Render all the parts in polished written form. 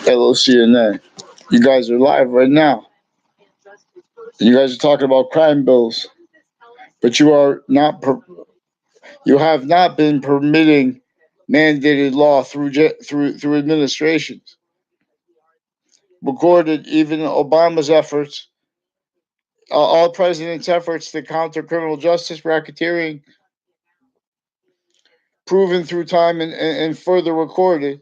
Hello, CNN. You guys are live right now. You guys are talking about crime bills, but you are not. You have not been permitting mandated law through administrations. Recorded even Obama's efforts, all presidents' efforts to counter criminal justice racketeering, proven through time and further recorded,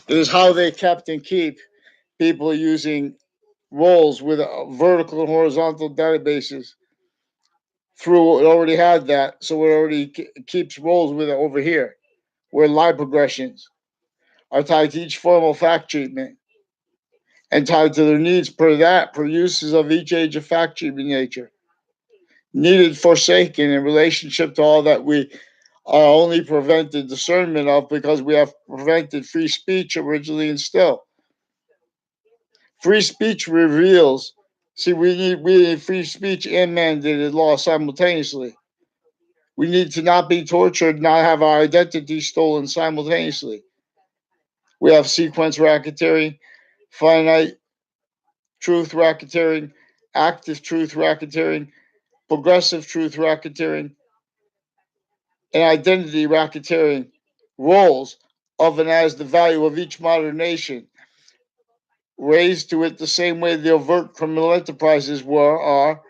is how they kept and keep people using roles with vertical and horizontal databases through it already had that, so it already keeps roles with it over here, where line progressions are tied to each formal fact treatment and tied to their needs per uses of each age of fact treatment nature, needed forsaken in relationship to all that we are only prevented discernment of because we have prevented free speech originally and still. Free speech reveals. See, we need free speech and mandated law simultaneously. We need to not be tortured, not have our identity stolen simultaneously. We have sequence racketeering, finite truth racketeering, active truth racketeering, progressive truth racketeering, and identity racketeering roles of and as the value of each modern nation, raised to it the same way the overt criminal enterprises are,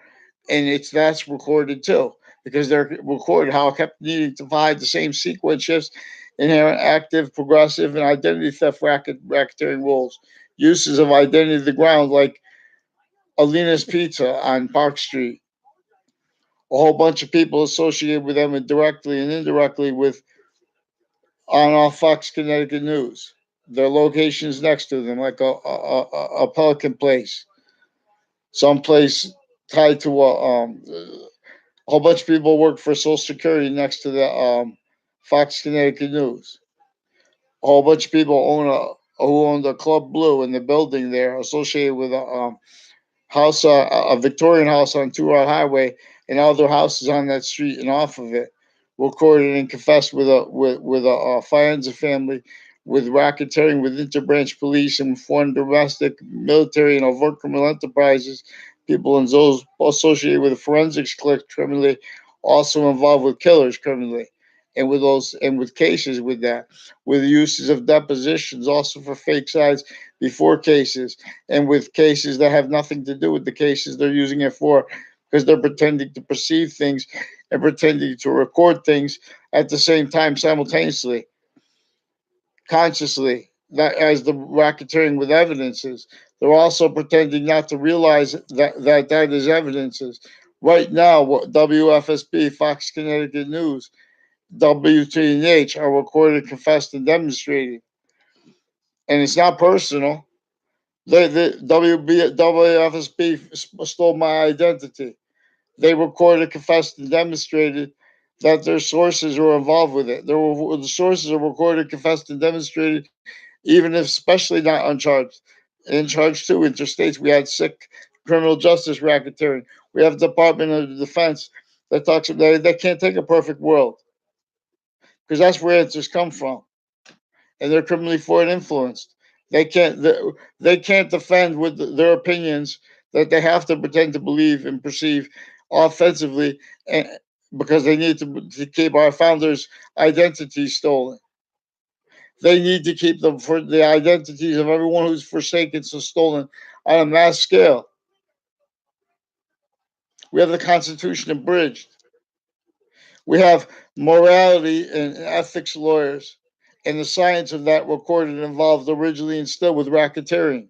and that's recorded too, because they're recorded how it kept needing to hide the same sequence shifts, inherent active, progressive, and identity theft racketeering roles, uses of identity to the ground, like Alina's Pizza on Park Street. A whole bunch of people associated with them directly and indirectly with on off Fox Connecticut News. Their locations next to them, like a Pelican place, someplace tied to a whole bunch of people work for Social Security next to the Fox Connecticut News. A whole bunch of people who own the Club Blue in the building there, associated with a house, a Victorian house on Two Rod Highway, and other houses on that street and off of it, recorded and confessed with a Firenze family, with racketeering, with interbranch police, and foreign domestic, military, and overt criminal enterprises. People and those associated with the forensics clique criminally, also involved with killers criminally, and with cases with that, with uses of depositions also for fake sides before cases, and with cases that have nothing to do with the cases they're using it for, because they're pretending to perceive things and pretending to record things at the same time simultaneously, consciously, that as the racketeering with evidences. They're also pretending not to realize that is evidences. Right now, WFSB, Fox Connecticut News, WTNH are recorded, confessed, and demonstrated. And it's not personal. The WFSB stole my identity. They recorded, confessed, and demonstrated that their sources were involved with it. The sources are recorded, confessed, and demonstrated, even if especially not uncharged. In charge too, interstates, we had sick criminal justice racketeering. We have the Department of Defense that talks about they can't take a perfect world, because that's where answers come from, and they're criminally forward influenced. They can't defend with their opinions that they have to pretend to believe and perceive offensively, and because they need to keep our founders' identities stolen. They need to keep them for the identities of everyone who's forsaken, so stolen on a mass scale. We have the Constitution abridged. We have morality and ethics lawyers, and the science of that recorded and involved originally and still with racketeering,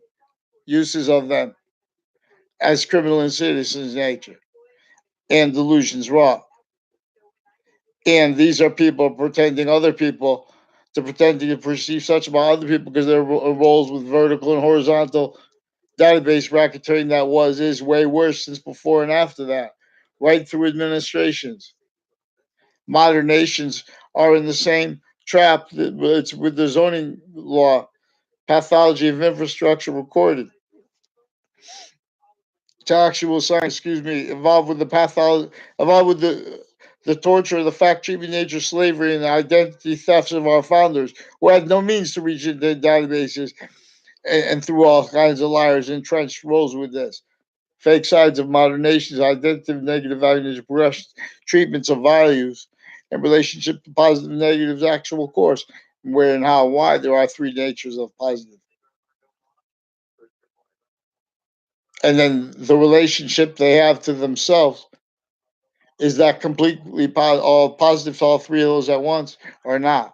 uses of them as criminal and citizens nature, and delusions raw. And these are people pretending other people to pretending to perceive such about other people because their roles with vertical and horizontal database racketeering that is way worse since before and after that, right through administrations. Modern nations are in the same trap. It's with the zoning law, pathology of infrastructure recorded. To actual science, involved with the pathology, involved with the torture, the fact treatment, nature, slavery, and the identity thefts of our founders, who had no means to reach into databases and through all kinds of liars entrenched roles with this. Fake sides of modern nations, identity negative values, progressed treatments of values, and relationship to positive and negative's actual course, where and how and why there are three natures of positive. And then the relationship they have to themselves, is that completely all positive to all three of those at once or not?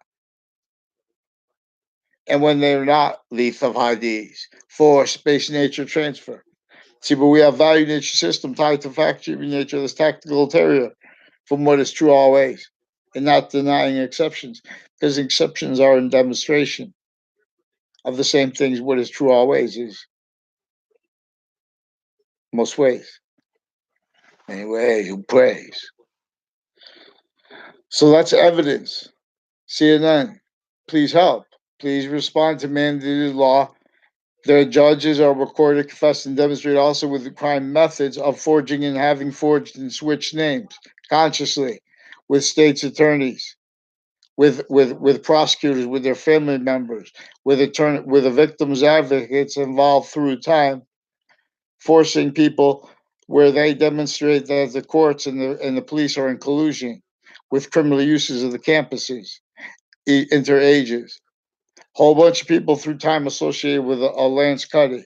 And when they're not lethal IDs for space nature transfer. See, but we have value nature system tied to fact nature, this tactical terrier from what is true always, and not denying exceptions, because exceptions are in demonstration of the same things what is true always is most ways. Anyway, who prays? So that's evidence. CNN, please help. Please respond to mandated law. Their judges are recorded, confessed, and demonstrate also with the crime methods of forging and having forged and switched names consciously with state's attorneys, with prosecutors, with their family members, with the victims' advocates involved through time, forcing people where they demonstrate that the courts and the police are in collusion with criminal uses of the campuses, interages. Whole bunch of people through time associated with a Lance Cuddy.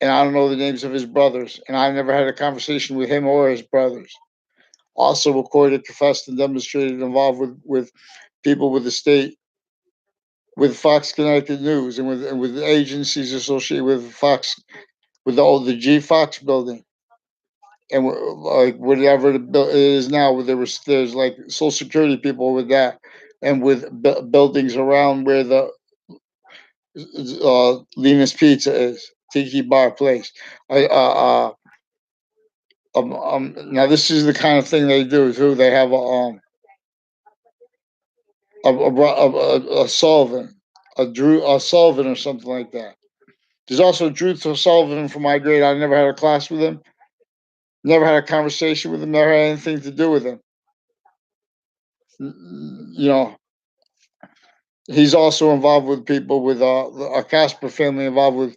And I don't know the names of his brothers, and I never had a conversation with him or his brothers. Also recorded, confessed, and demonstrated involved with people with the state, with Fox Connecticut News, and with agencies associated with Fox, with the G Fox building, and like whatever it is now. Where there's like Social Security people with that, and with buildings around where the Lena's Pizza is, Tiki Bar place. I now this is the kind of thing they do too. They have a Sullivan, a Sullivan or something like that. There's also Drew Sullivan from my grade. I never had a class with him, never had a conversation with him, never had anything to do with him. You know, he's also involved with people with a Casper family involved with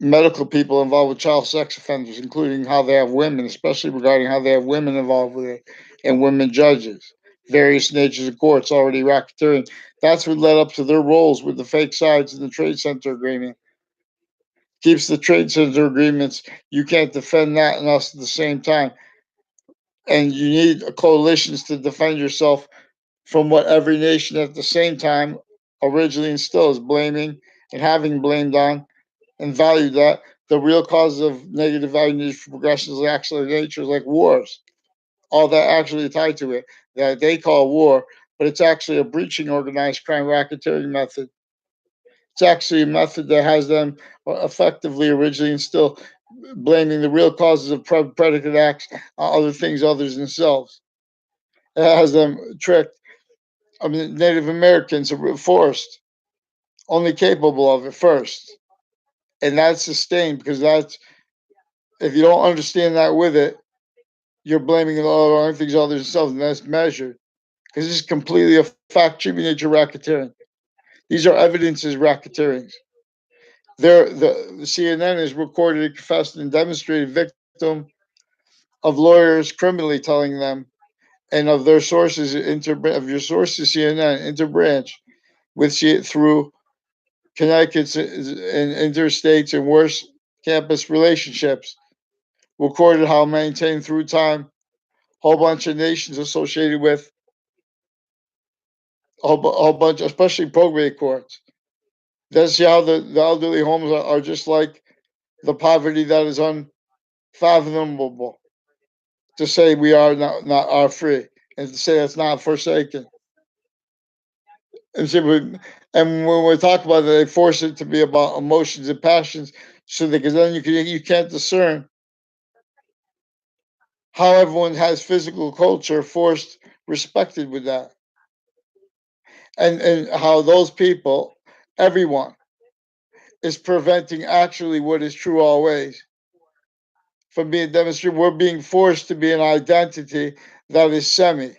medical people involved with child sex offenders, including how they have women, especially regarding how they have women involved with it, and women judges, various natures of courts already racketeering. That's what led up to their roles with the fake sides in the trade center agreement. Keeps the trade center agreements. You can't defend that and us at the same time. And you need coalitions to defend yourself from what every nation at the same time originally instills, blaming and having blamed on and value that the real causes of negative value for progressions like actual natures like wars, all that actually tied to it, that they call war, but it's actually a breaching organized crime racketeering method. It's actually a method that has them effectively originally instill blaming the real causes of predicate acts on other things others themselves. It has them tricked. I mean, Native Americans are forced, only capable of it first. And that's sustained because that's, if you don't understand that with it, you're blaming it all on things others themselves, and that's measured. Because this is completely a fact attributed nature racketeering. These are evidences racketeerings. The CNN is recorded, confessed, and demonstrated victim of lawyers criminally telling them, and of their sources of your sources CNN interbranch with through Connecticut's and interstates and worse campus relationships. Recorded how maintained through time whole bunch of nations associated with a whole bunch, especially probate courts. That's how the elderly homes are just like the poverty that is unfathomable to say we are not are free, and to say that's not forsaken. And so and when we talk about it, they force it to be about emotions and passions, so that because then you can't discern how everyone has physical culture forced respected with that, and how those people, everyone, is preventing actually what is true always, from being demonstrated. We're being forced to be an identity that is semi.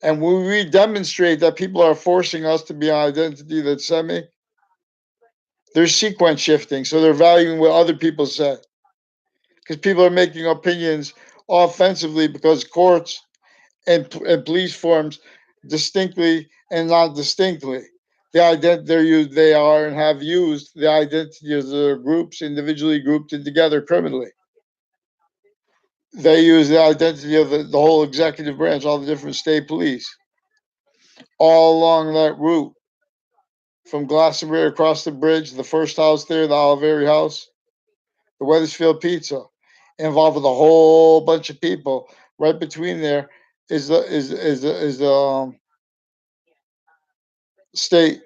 And when we demonstrate that people are forcing us to be an identity that's semi, there's sequence shifting. So they're valuing what other people say. Because people are making opinions offensively because courts and police forms distinctly and not distinctly. They are and have used the identity of their groups individually grouped and together criminally. They use the identity of the whole executive branch, all the different state police, all along that route from Glastonbury across the bridge, the first house there, the Oliveri house, the Weathersfield Pizza, involved with a whole bunch of people. Right between there is the state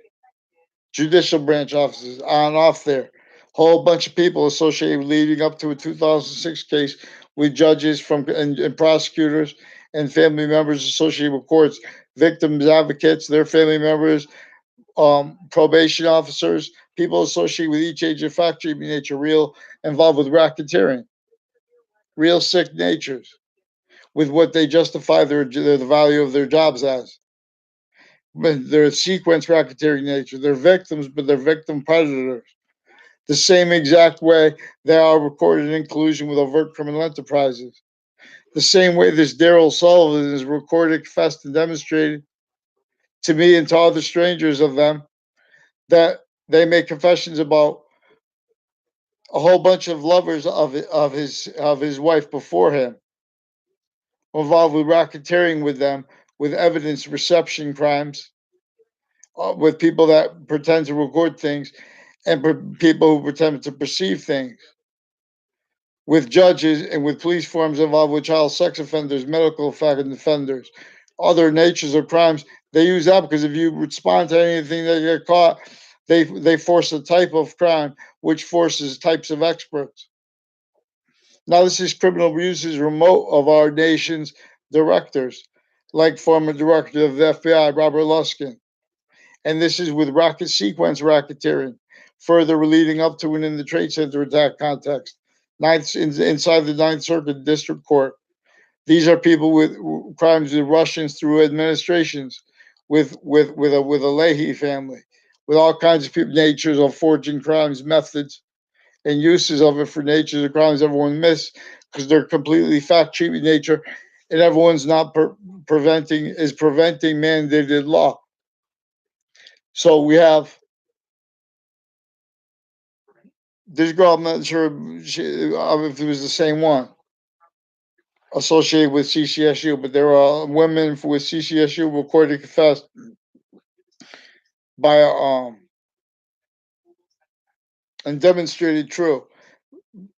judicial branch offices on and off there. Whole bunch of people associated leading up to a 2006 case with judges and prosecutors and family members associated with courts, victims advocates, their family members, probation officers, people associated with each age of fact treatment nature, real involved with racketeering, real sick natures, with what they justify the value of their jobs as. But they're sequence racketeering nature. They're victims, but they're victim predators. The same exact way they are recorded in collusion with overt criminal enterprises. The same way this Daryl Sullivan is recorded, confessed, and demonstrated to me and to other strangers of them that they make confessions about a whole bunch of lovers of his wife before him, involved with racketeering with them, with evidence reception crimes, with people that pretend to record things, and people who pretend to perceive things, with judges and with police forms involved with child sex offenders, medical offenders, other natures of crimes. They use that because if you respond to anything that you get caught, they force a type of crime which forces types of experts. Now, this is criminal uses remote of our nation's directors, like former director of the FBI, Robert Luskin. And this is with rocket sequence racketeering, further leading up to and in the Trade Center attack context. Inside the Ninth Circuit District Court. These are people with crimes with Russians through administrations, with a Leahy family, with all kinds of people, natures of forging crimes, methods, and uses of it for natures of crimes everyone missed because they're completely fact cheating nature, and everyone's not preventing mandated law. So we have this girl. I'm not sure if it was the same one associated with CCSU, but there were women with CCSU recorded confessed by and demonstrated true,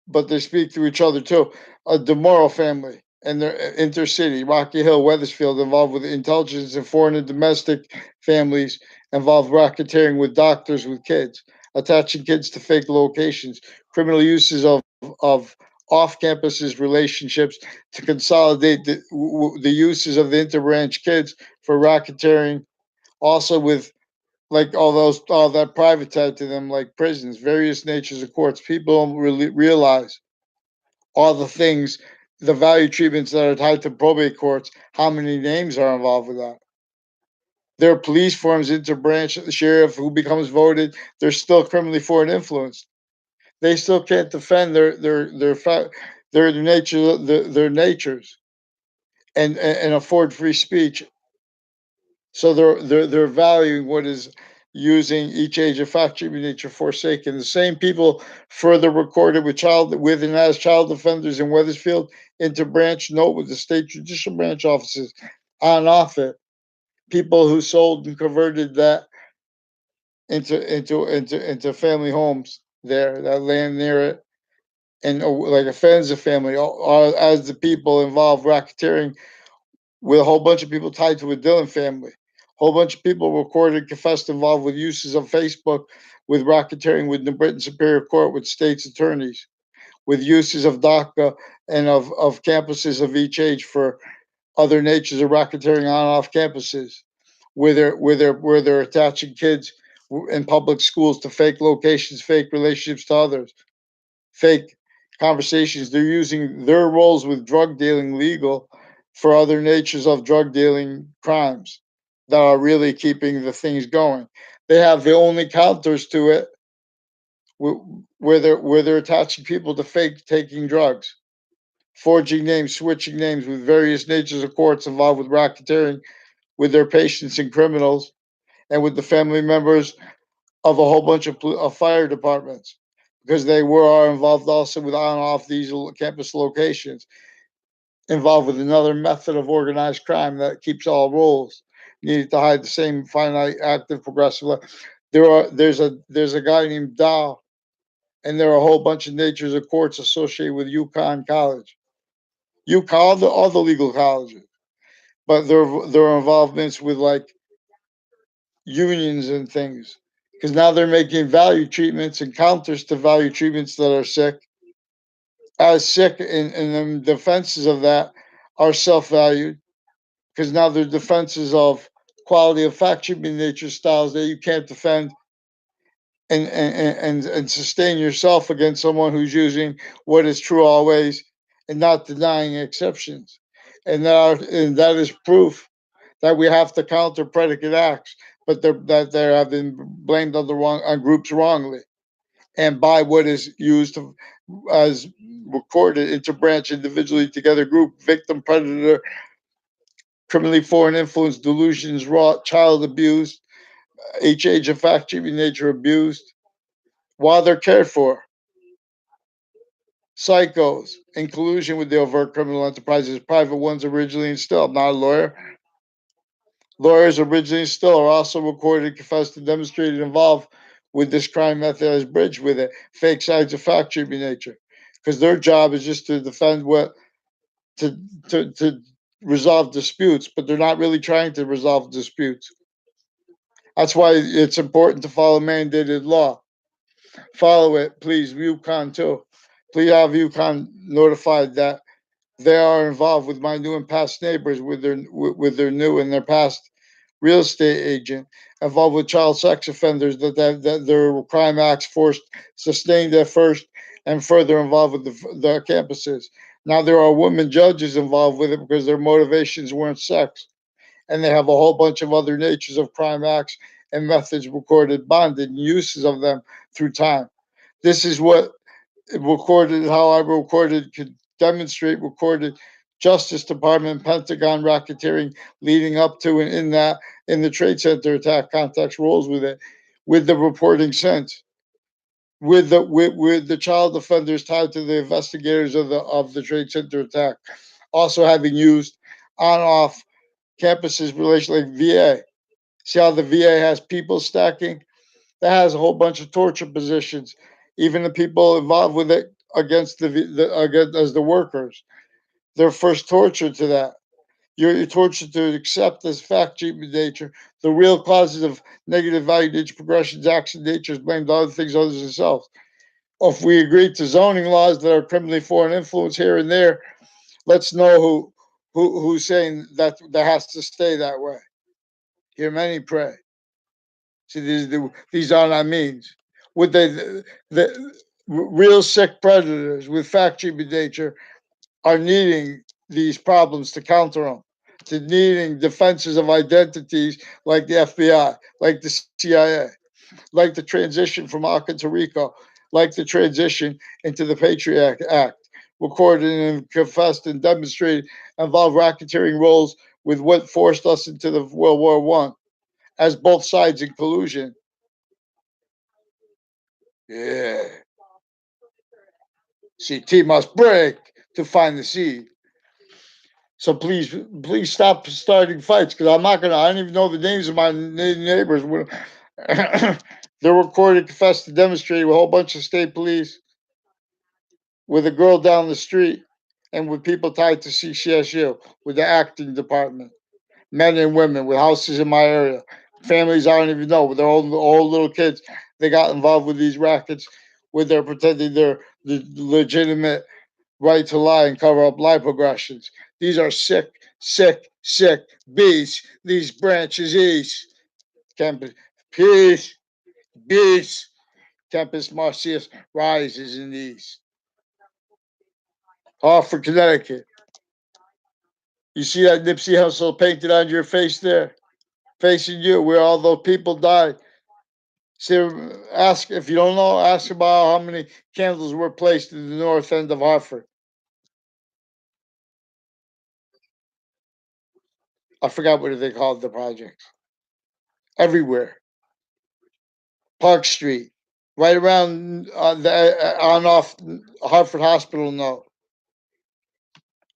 but they speak to each other too. A DeMoro family and their intercity, Rocky Hill, Weathersfield, involved with intelligence and foreign and domestic families, involved racketeering with doctors with kids, attaching kids to fake locations, criminal uses of off campuses relationships to consolidate the uses of the interbranch kids for racketeering, also with like all that private tied to them, like prisons, various natures of courts. People don't really realize all the things, the value treatments that are tied to probate courts, how many names are involved with that. There are police forms, interbranch, the sheriff who becomes voted, they're still criminally foreign influenced. They still can't defend their nature, their natures, and afford free speech. So they're valuing what is using each age of fact treatment nature forsaken. The same people further recorded with and as child offenders in Weathersfield into branch note with the state judicial branch offices on off it. People who sold and converted that into family homes there, that land near it, and like offends the family, as the people involved racketeering with a whole bunch of people tied to a Dillon family. A whole bunch of people recorded, confessed, involved with uses of Facebook, with racketeering with the Britain Superior Court, with states attorneys, with uses of DACA and of campuses of each age for other natures of racketeering on and off campuses, where they're attaching kids in public schools to fake locations, fake relationships to others, fake conversations. They're using their roles with drug dealing legal for other natures of drug dealing crimes that are really keeping the things going. They have the only counters to it where they're attaching people to fake taking drugs, forging names, switching names with various natures of courts involved with racketeering, with their patients and criminals, and with the family members of a whole bunch of fire departments, because they are involved also with on and off these campus locations, involved with another method of organized crime that keeps all rules needed to hide the same finite active progressive there's a guy named Dow, and there are a whole bunch of natures of courts associated with UConn College, UConn, all the legal colleges, but their involvements with like unions and things, because now they're making value treatments and counters to value treatments that are sick, as sick, and the defenses of that are self-valued, because now they're defenses of quality of fact treatment nature styles that you can't defend and sustain yourself against someone who's using what is true always and not denying exceptions. And that is proof that we have to counter predicate acts, but that they have been blamed on groups wrongly, and by what is used as recorded interbranch individually together group victim predator criminally foreign influence delusions wrought child abuse age of fact treatment nature abused while they're cared for psychos in collusion with the overt criminal enterprises private ones originally and still. I'm not a lawyer. Lawyers originally still are also recorded, confessed, and demonstrated involved with this crime method as bridged with it. Fake sides of fact treatment nature, because their job is just to defend to to resolve disputes, but they're not really trying to resolve disputes. That's why it's important to follow mandated law. Follow it, please. UConn too. Please have UConn notified that they are involved with my new and past neighbors, with their new and their past real estate agent, involved with child sex offenders, that their crime acts forced sustained at first and further involved with the campuses. Now there are women judges involved with it because their motivations weren't sex, and they have a whole bunch of other natures of crime acts and methods recorded, bonded, and uses of them through time. This is what recorded, how I recorded, could demonstrate recorded Justice Department, Pentagon racketeering leading up to and in the Trade Center attack context rolls with it, with the reporting since, with the child offenders tied to the investigators of the Trade Center attack, also having used on off campuses relation like VA. See how the VA has people stacking? That has a whole bunch of torture positions, even the people involved with it against against as the workers. They're first tortured to that. You're tortured to accept as fact treatment nature the real causes of negative value nature progressions, action nature is blamed on other things other than themselves. Or if we agree to zoning laws that are criminally foreign influence here and there, let's know who's saying that that has to stay that way. Hear many pray. See, these are not means. Would they, the real sick predators with fact treatment nature are needing these problems to counter them, to needing defenses of identities like the FBI, like the CIA, like the transition from Aka to Rico, like the transition into the Patriot Act, recorded and confessed and demonstrated involve racketeering roles with what forced us into the World War One as both sides in collusion. Yeah. See, T must break to find the seed. So please stop starting fights, because I'm not gonna. I don't even know the names of my neighbors. They're recorded, confessed, and demonstrated with a whole bunch of state police, with a girl down the street, and with people tied to CCSU, with the acting department, men and women with houses in my area, families I don't even know with their old little kids. They got involved with these rackets, with their pretending they're the legitimate right to lie and cover up lie progressions. These are sick, sick, sick beasts. These branches east. Campus peace, peace. Tempest Marcius rises in the east. Hartford, Connecticut. You see that Nipsey Hussle painted on your face there, facing you, where all those people died. See, ask if you don't know. Ask about how many candles were placed in the north end of Hartford. I forgot what they called the projects. Everywhere, Park Street, right around on off Hartford Hospital. No,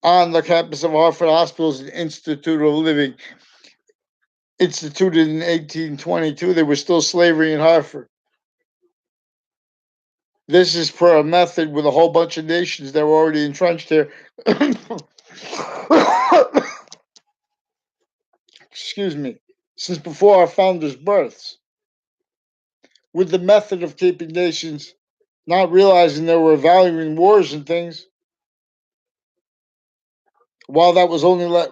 on the campus of Hartford Hospital is an Institute of Living, instituted in 1822. There was still slavery in Hartford. This is for a method with a whole bunch of nations that were already entrenched here. Excuse me. Since before our founders' births, with the method of keeping nations not realizing they were valuing wars and things, while that was only let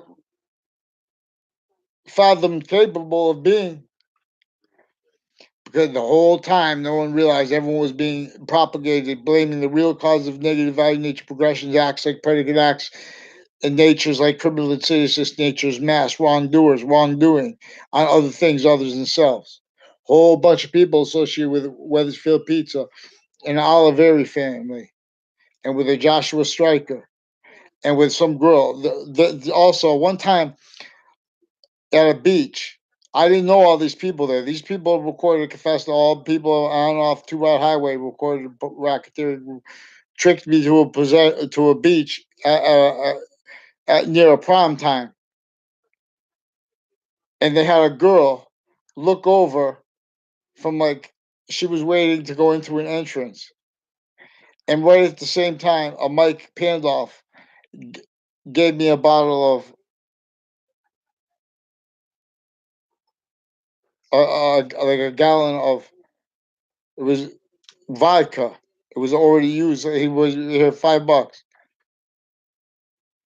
fathomed capable of being, because the whole time no one realized everyone was being propagated, blaming the real cause of negative value nature progressions, acts like predicate acts, and natures like criminal insidious natures, mass wrongdoers, wrongdoing on other things other than themselves. Whole bunch of people associated with Weathersfield Pizza and Oliveri family, and with a Joshua Stryker, and with some girl. Also, one time at a beach, I didn't know all these people there. These people recorded, confessed to all people on and off Two Route Highway, recorded racketeering, tricked me to a beach near a prom time, and they had a girl look over from like she was waiting to go into an entrance, and right at the same time, a Mike Pandoff g- gave me a bottle of like a gallon of, it was vodka. It was already used. He was here $5.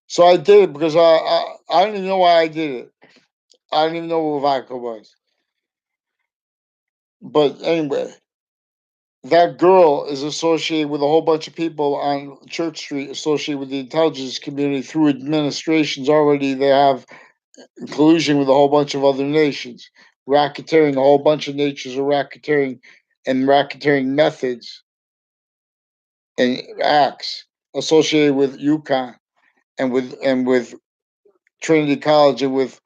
So I did it because I don't even know why I did it. I don't even know what vodka was. But anyway, that girl is associated with a whole bunch of people on Church Street, associated with the intelligence community through administrations already. They have collusion with a whole bunch of other nations, racketeering, a whole bunch of natures of racketeering and racketeering methods and acts associated with UConn and with Trinity College and with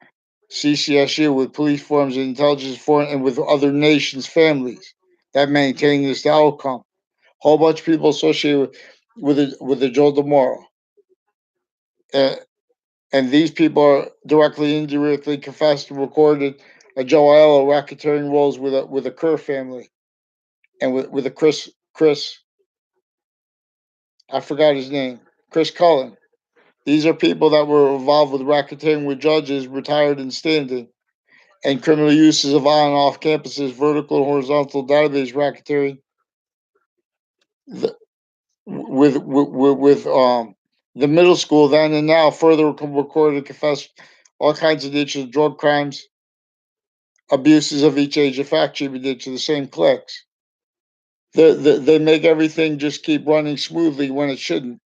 CCSU, with police forms and intelligence forms, and with other nations' families that maintain this outcome. Whole bunch of people associated with the Joe DeMoro. Uh, and these people are directly, indirectly confessed and recorded a Joel racketeering roles with a Kerr family and with a Chris, I forgot his name, Chris Cullen. These are people that were involved with racketeering with judges retired and standing, and criminal uses of on and off campuses, vertical and horizontal database racketeering the, with the middle school then and now further recorded and confessed all kinds of natures of drug crimes, abuses of each age of fact attributed to the same cliques. They make everything just keep running smoothly when it shouldn't,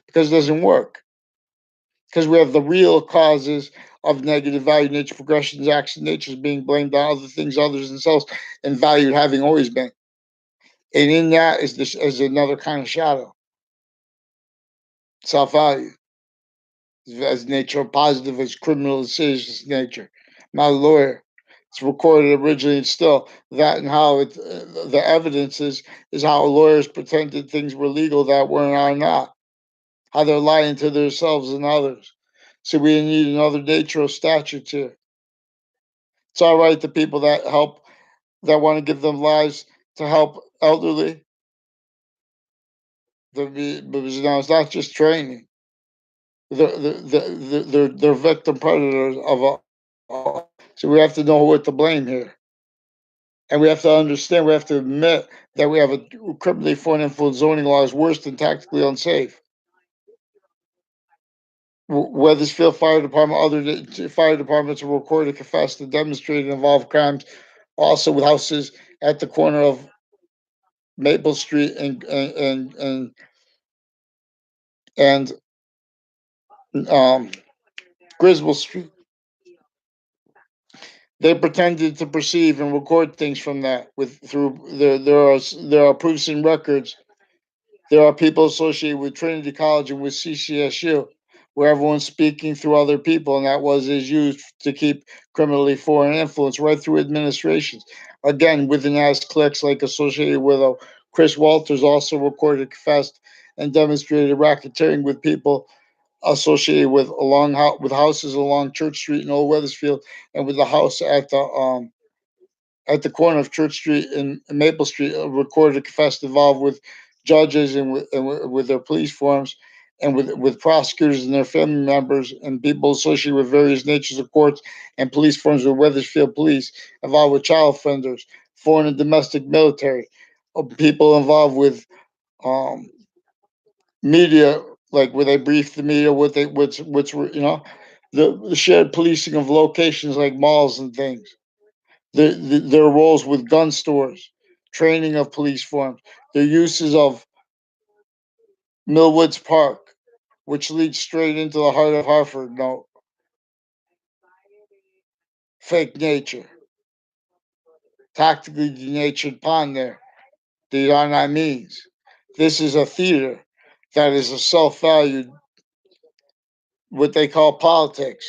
because it doesn't work. Because we have the real causes of negative value nature progressions, acts, and natures being blamed on other things other than themselves, and valued having always been. And in that is another kind of shadow, self value, as nature, positive as criminal decisions nature. I'm not a lawyer. It's recorded originally and still that, and how the evidence is how lawyers pretended things were legal that were not. How they're lying to themselves and others. So we need another nature of statutes here. It's all right to people that want to give them lives to help elderly. Because now it's not just training. They're victim predators so we have to know what to blame here. And we have to understand, we have to admit that we have a criminally foreign influence zoning law is worse than tactically unsafe. Weathersfield Fire Department, other fire departments are recorded, confessed, and demonstrated involved crimes, also with houses at the corner of Maple Street and um, Griswold Street. They pretended to perceive and record things from that with through there are proofs and records. There are people associated with Trinity College and with CCSU, where everyone's speaking through other people, and that is used to keep criminally foreign influence right through administrations. Again, within as clicks like associated with Chris Walters also recorded, confessed, and demonstrated racketeering with people associated with with houses along Church Street in Old Weathersfield, and with the house at the corner of Church Street and Maple Street, recorded, confessed, involved with judges and with their police forms, and with prosecutors and their family members and people associated with various natures of courts and police forms with Weathersfield Police, involved with child offenders, foreign and domestic military, people involved with um, media, like where they brief the media, the shared policing of locations like malls and things, their roles with gun stores, training of police forms, their uses of Millwoods Park, which leads straight into the heart of Hartford. No, fake nature, tactically denatured pond there. These are not means. This is a theater that is a self-valued, what they call politics,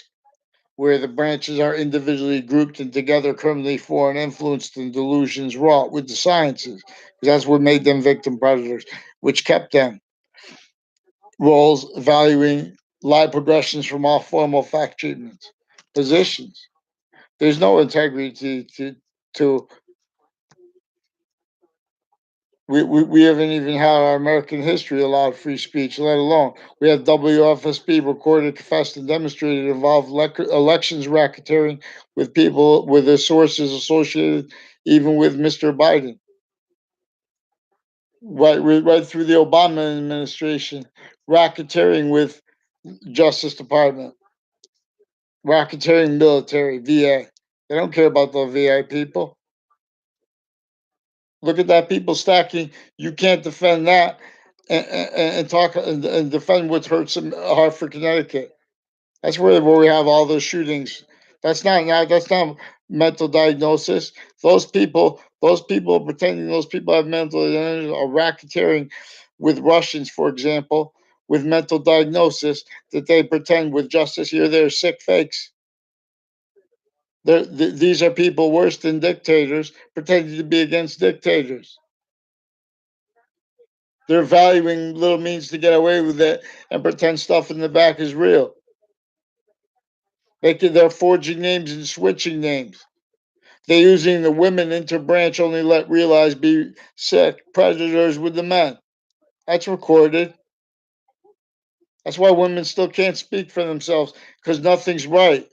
where the branches are individually grouped and together criminally foreign influenced and delusions wrought with the sciences. That's what made them victim predators, which kept them roles valuing live progressions from all formal fact treatments, positions. There's no integrity to we haven't even had our American history allowed free speech, let alone we have WFSB recorded, confessed, and demonstrated involved elections racketeering with people with their sources associated even with Mr. Biden, right through the Obama administration, racketeering with Justice Department, racketeering military, VA. They don't care about the VA people. Look at that people stacking. You can't defend that and talk and defend what hurts in Hartford, Connecticut. That's where we have all those shootings. That's not mental diagnosis. Those people pretending those people have mental diagnosis are racketeering with Russians, for example, with mental diagnosis that they pretend with justice here. They're sick fakes. These are people worse than dictators, pretending to be against dictators. They're valuing little means to get away with it and pretend stuff in the back is real. They're forging names and switching names. They're using the women interbranch only let realize be sick predators with the men. That's recorded. That's why women still can't speak for themselves because nothing's right.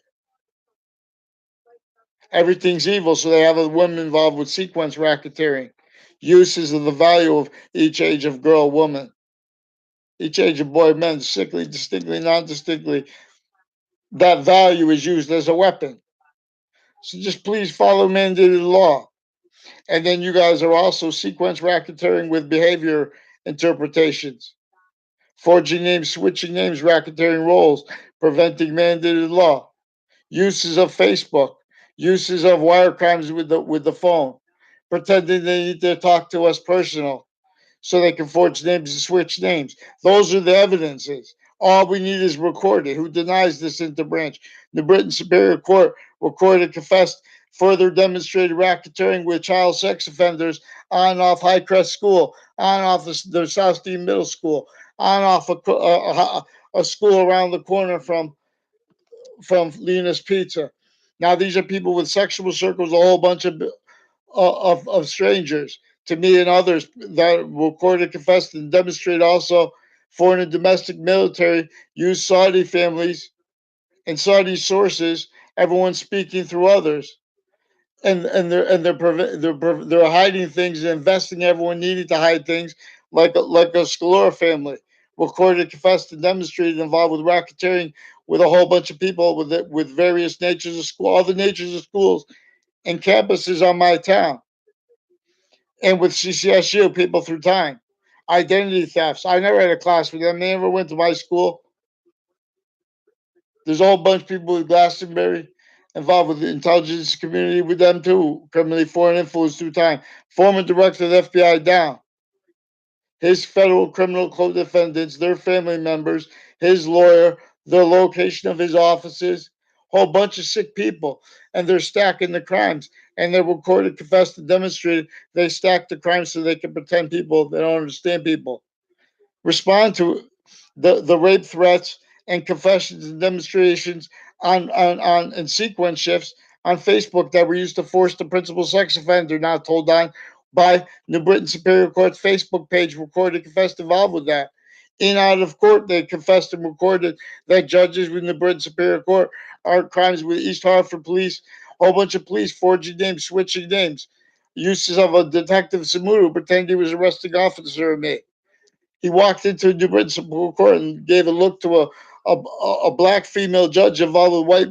Everything's evil, so they have a woman involved with sequence racketeering. Uses of the value of each age of girl, woman, each age of boy, men, distinctly, distinctly, non distinctly. That value is used as a weapon. So just please follow mandated law. And then you guys are also sequence racketeering with behavior interpretations, forging names, switching names, racketeering roles, preventing mandated law, uses of Facebook, uses of wire crimes with the phone, pretending they need to talk to us personal so they can forge names and switch names. Those are the evidences. All we need is recorded. Who denies this interbranch? The Britain Superior Court recorded, confessed, further demonstrated racketeering with child sex offenders on and off Highcrest School, on and off the South Dean Middle School, on and off a school around the corner from Lena's Pizza. Now these are people with sexual circles, a whole bunch of strangers to me and others that recorded, confessed, and demonstrated also foreign and domestic military use Saudi families and Saudi sources. Everyone speaking through others, and they're hiding things and investing. Everyone needing to hide things, like a Scalora family recorded, confessed, and demonstrated involved with racketeering with a whole bunch of people with various natures of school, all the natures of schools and campuses on my town, and with CCSU people through time. Identity thefts. I never had a class with them. They never went to my school. There's a whole bunch of people with Glastonbury involved with the intelligence community with them too. Criminally foreign influence through time. Former director of the FBI down. His federal criminal co-defendants, their family members, his lawyer, the location of his offices, whole bunch of sick people, and they're stacking the crimes. And they're recorded, confessed, and demonstrated. They stack the crimes so they can pretend people they don't understand people. Respond to the rape threats and confessions and demonstrations on and sequence shifts on Facebook that were used to force the principal sex offender not told on by New Britain Superior Court's Facebook page recorded confessed involved with that. In out of court, they confessed and recorded that judges with New Britain Superior Court are crimes with East Hartford police, a whole bunch of police forging names, switching names, uses of a detective Samuru pretending he was arresting officer of me. He walked into New Britain Supreme Court and gave a look to a black female judge involved with white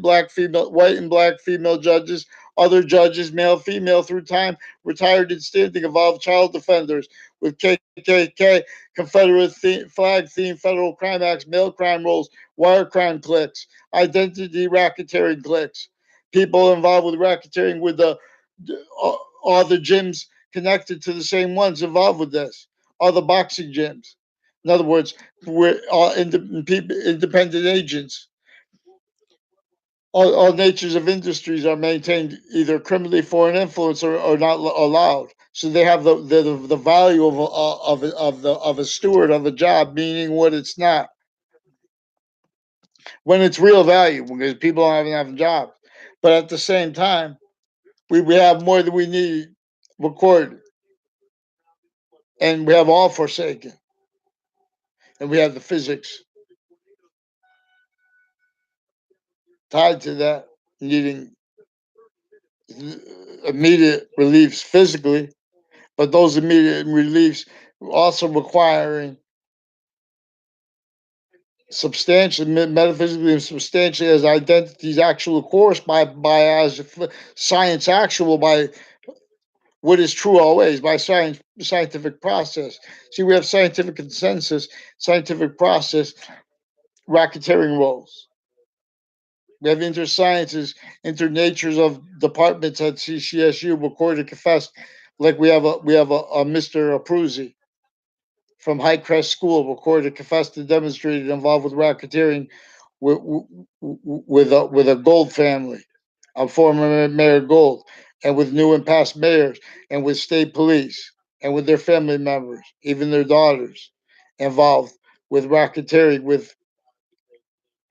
and black female judges, other judges, male, female through time, retired and standing, involved child defenders with KKK, Confederate flag theme, federal crime acts, mail crime rolls, wire crime clicks, identity racketeering clicks, people involved with racketeering with all the gyms connected to the same ones involved with this, all the boxing gyms. In other words, we're all independent agents. All natures of industries are maintained either criminally foreign influence or not allowed. So they have the value of a steward of a job, meaning what it's not when it's real value because people don't have jobs. But at the same time, we have more than we need recorded, and we have all forsaken, and we have the physics tied to that, needing immediate reliefs physically, but those immediate reliefs also requiring substantially, metaphysically and substantially as identities actual course by as science actual by what is true always by scientific process. See, we have scientific consensus, scientific process, racketeering roles. We have intersciences, internatures of departments at CCSU recorded confessed, like we have a Mr. Abruzzi from Highcrest School recorded confessed and demonstrated involved with racketeering with a Gold family, a former Mayor Gold, and with new and past mayors, and with state police, and with their family members, even their daughters, involved with racketeering with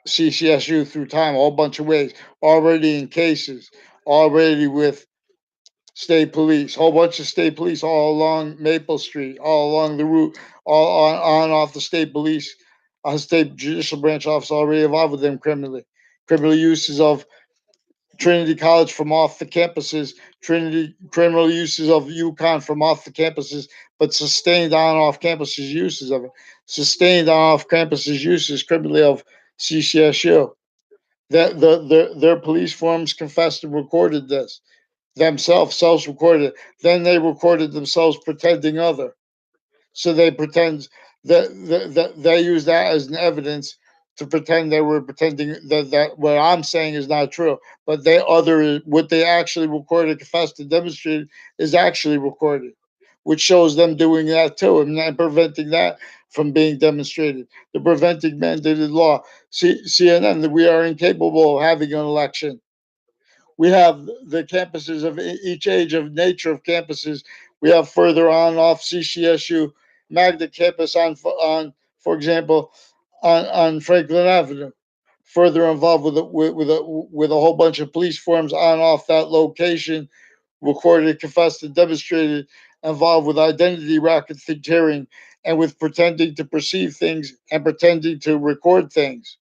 CCSU through time, a whole bunch of ways, already in cases, already with state police, whole bunch of state police all along Maple Street, all along the route, all on and off the state police, state judicial branch office already involved with them criminally. Criminal uses of Trinity College from off the campuses, Trinity criminal uses of UConn from off the campuses, but sustained on off campuses uses of it. Sustained on off campuses uses criminally of CCSU. Their police forms confessed and recorded this themselves, self recorded. Then they recorded themselves pretending other. So they pretend that they use that as an evidence to pretend they were pretending that what I'm saying is not true. But they other what they actually recorded, confessed, and demonstrated is actually recorded, which shows them doing that too and preventing that from being demonstrated. The preventing mandated law. CNN that we are incapable of having an election. We have the campuses of each age of nature of campuses. We have further on off CCSU Magna campus for example, on Franklin Avenue. Further involved with a whole bunch of police forms on off that location, recorded, confessed, and demonstrated, involved with identity racketeering and with pretending to perceive things and pretending to record things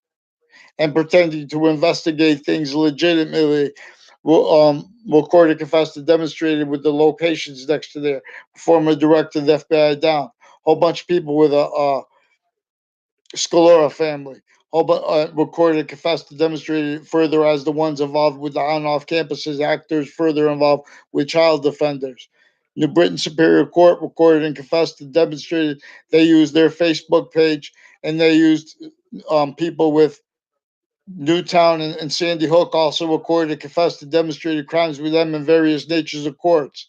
and pretending to investigate things legitimately. Recorded, confessed, and demonstrated with the locations next to their former director of the FBI down. A whole bunch of people with a Scalora family. Recorded, confessed, and demonstrated further as the ones involved with the on-off campuses, actors further involved with child defenders. New Britain Superior Court recorded and confessed and demonstrated they used their Facebook page and they used people with Newtown and Sandy Hook also recorded, confessed, and demonstrated crimes with them in various natures of courts.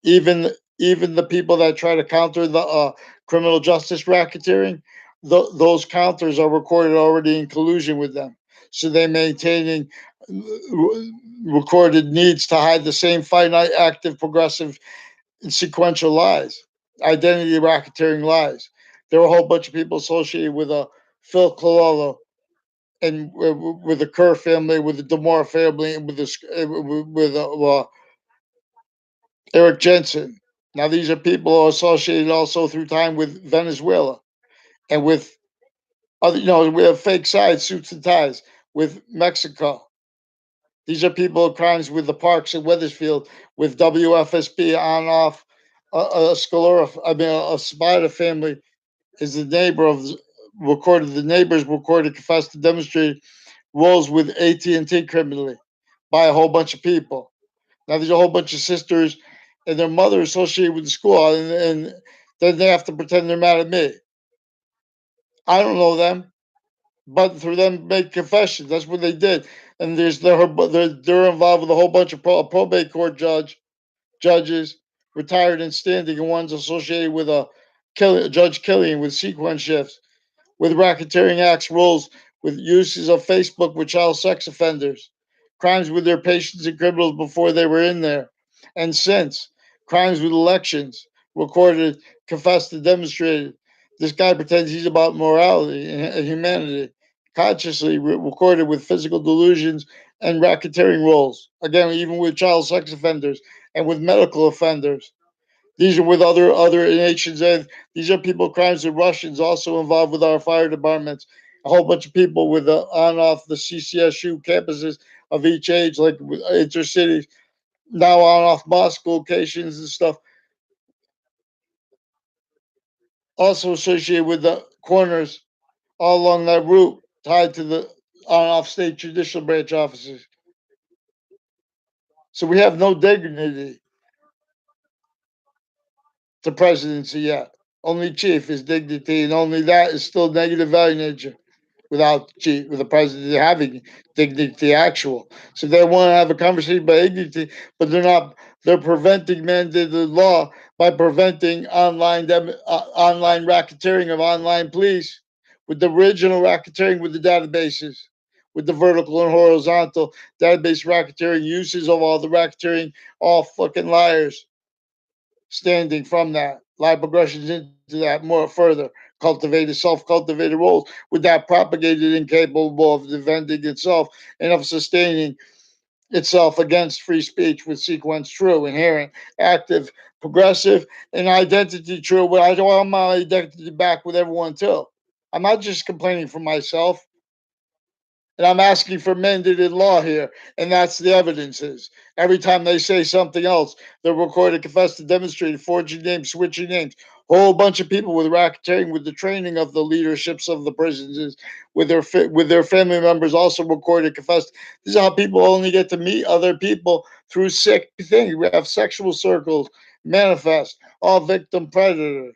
Even even the people that try to counter the criminal justice racketeering, those counters are recorded already in collusion with them. So they maintaining recorded needs to hide the same finite, active, progressive, and sequential lies, identity racketeering lies. There were a whole bunch of people associated with Phil Cololo and with the Kerr family, with the Demore family, and with Eric Jensen. Now, these are people associated also through time with Venezuela and with other, we have fake sides, suits and ties with Mexico. These are people of crimes with the Parks in Weathersfield, with WFSB on off. A Scalora, a Spada family is the neighbor of recorded. The neighbors recorded, confessed, and demonstrated roles with AT&T criminally by a whole bunch of people. Now there's a whole bunch of sisters and their mother associated with the school, and then they have to pretend they're mad at me. I don't know them, but for them to make confessions, that's what they did. And they're involved with a whole bunch of probate court judges, retired and standing, and ones associated with Judge Killian with sequence shifts, with racketeering acts, rules, with uses of Facebook with child sex offenders, crimes with their patients and criminals before they were in there, and since, crimes with elections, recorded, confessed, and demonstrated. This guy pretends he's about morality and humanity, consciously recorded with physical delusions and racketeering roles. Again, even with child sex offenders and with medical offenders. These are with other nations, and these are people crimes with Russians also involved with our fire departments. A whole bunch of people with on off the CCSU campuses of each age, like intercities, now on off mosque locations and stuff. Also associated with the corners all along that route, tied to the on off state judicial branch offices. So we have no dignity to presidency yet. Only chief is dignity, and only that is still negative value nature. Without with the president having dignity actual. So they want to have a conversation about dignity, but they're not. They're preventing mandated law by preventing online racketeering of online police with the original racketeering with the databases, with the vertical and horizontal database racketeering uses of all the racketeering, all fucking liars standing from that. Lie progressions into that more further. Cultivated, self-cultivated roles with that propagated incapable of defending itself and of sustaining itself against free speech with sequence true, inherent, active, progressive, and identity true. But I want my identity back with everyone too. I'm not just complaining for myself. And I'm asking for mandated law here, and that's the evidence is. Every time they say something else, they're recorded, confessed, and demonstrated, forging names, switching names. Whole bunch of people with racketeering, with the training of the leaderships of the prisons, with their family members also recorded, confessed. This is how people only get to meet other people through sick things. We have sexual circles, manifest, all victim predators.